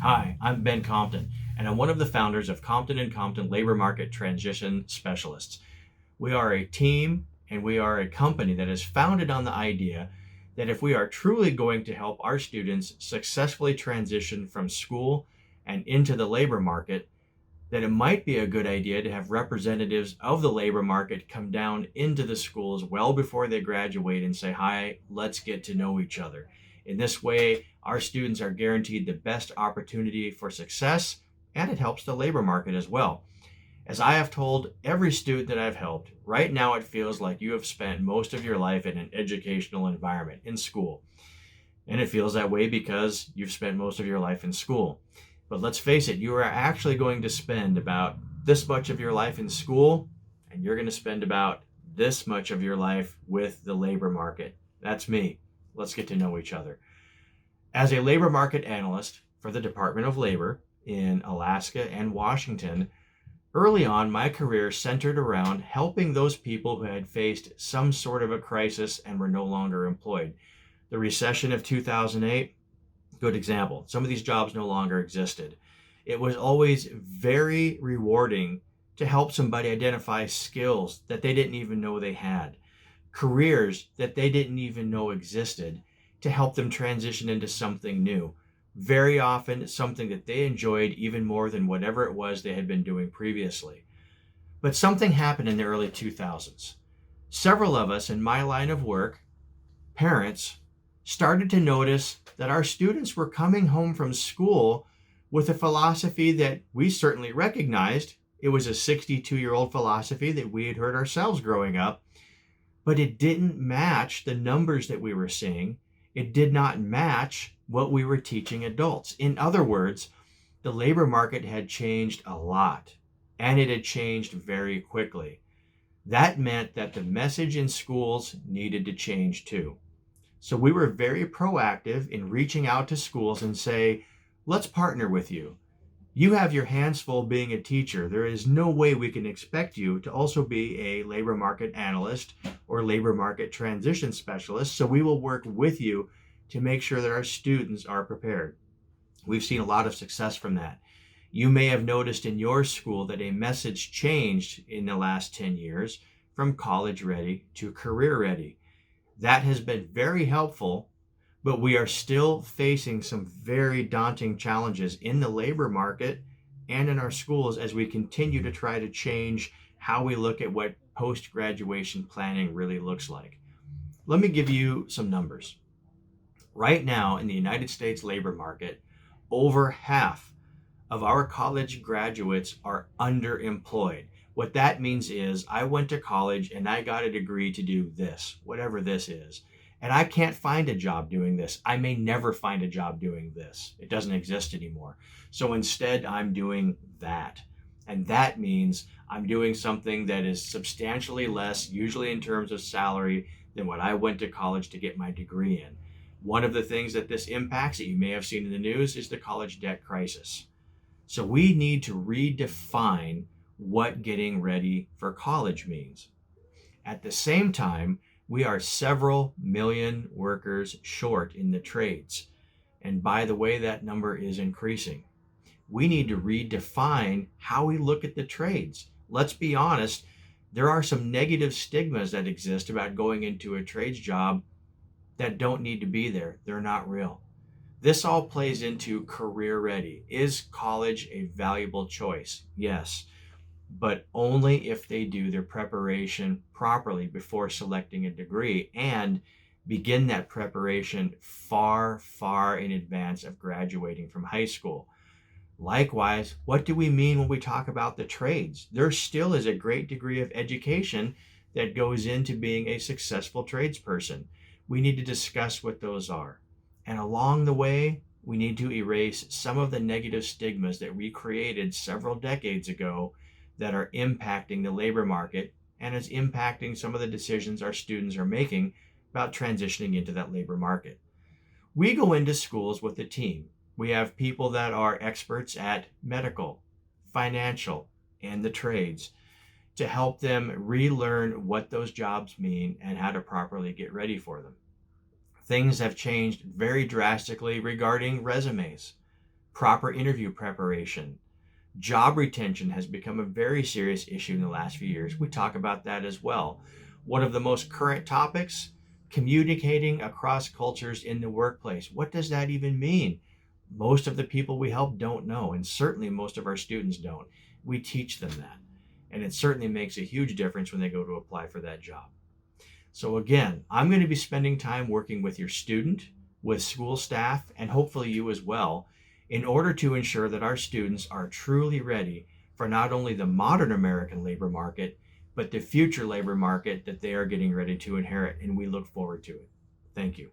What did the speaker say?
Hi, I'm Ben Compton, and I'm one of the founders of Compton Compton Labor Market Transition Specialists. We are a team and we are a company that is founded on the idea that if we are truly going to help our students successfully transition from school and into the labor market, that it might be a good idea to have representatives of the labor market come down into the schools well before they graduate and say, hi, let's get to know each other. In this way, our students are guaranteed the best opportunity for success, and it helps the labor market as well. As I have told every student that I've helped, right now it feels like you have spent most of your life in an educational environment, in school. And it feels that way because you've spent most of your life in school. But let's face it, you are actually going to spend about this much of your life in school, and you're going to spend about this much of your life with the labor market. That's me. Let's get to know each other. As a labor market analyst for the Department of Labor in Alaska and Washington, early on, my career centered around helping those people who had faced some sort of a crisis and were no longer employed. The recession of 2008, good example. Some of these jobs no longer existed. It was always very rewarding to help somebody identify skills that they didn't even know they had, careers that they didn't even know existed, to help them transition into something new. Very often, something that they enjoyed even more than whatever it was they had been doing previously. But something happened in the early 2000s. Several of us in my line of work, parents, started to notice that our students were coming home from school with a philosophy that we certainly recognized. It was a 62-year-old philosophy that we had heard ourselves growing up, but it didn't match the numbers that we were seeing. It did not match what we were teaching adults. In other words, the labor market had changed a lot, and it had changed very quickly. That meant that the message in schools needed to change too. So we were very proactive in reaching out to schools and say, let's partner with you. You have your hands full being a teacher. There is no way we can expect you to also be a labor market analyst or labor market transition specialist. So we will work with you to make sure that our students are prepared. We've seen a lot of success from that. You may have noticed in your school that a message changed in the last 10 years from college ready to career ready. That has been very helpful, but we are still facing some very daunting challenges in the labor market and in our schools as we continue to try to change how we look at what post-graduation planning really looks like. Let me give you some numbers. Right now in the United States labor market, over half of our college graduates are underemployed. What that means is I went to college and I got a degree to do this, whatever this is. And I can't find a job doing this. I may never find a job doing this. It doesn't exist anymore. So instead, I'm doing that. And that means I'm doing something that is substantially less, usually in terms of salary, than what I went to college to get my degree in. One of the things that this impacts that you may have seen in the news is the college debt crisis. So we need to redefine what getting ready for college means. At the same time, we are several million workers short in the trades. And by the way, that number is increasing. We need to redefine how we look at the trades. Let's be honest, there are some negative stigmas that exist about going into a trades job that don't need to be there. They're not real. This all plays into career ready. Is college a valuable choice? Yes, but only if they do their preparation properly before selecting a degree and begin that preparation far, far in advance of graduating from high school. Likewise, what do we mean when we talk about the trades? There still is a great degree of education that goes into being a successful tradesperson. We need to discuss what those are. And along the way, we need to erase some of the negative stigmas that we created several decades ago that are impacting the labor market and is impacting some of the decisions our students are making about transitioning into that labor market. We go into schools with a team. We have people that are experts at medical, financial, and the trades to help them relearn what those jobs mean and how to properly get ready for them. Things have changed very drastically regarding resumes. proper interview preparation. Job retention has become a very serious issue in the last few years. We talk about that as well. One of the most current topics, communicating across cultures in the workplace. What does that even mean? Most of the people we help don't know, and certainly most of our students don't. We teach them that, and it certainly makes a huge difference when they go to apply for that job. So again, I'm going to be spending time working with your student, with school staff, and hopefully you as well, in order to ensure that our students are truly ready for not only the modern American labor market, but the future labor market that they are getting ready to inherit, and we look forward to it. Thank you.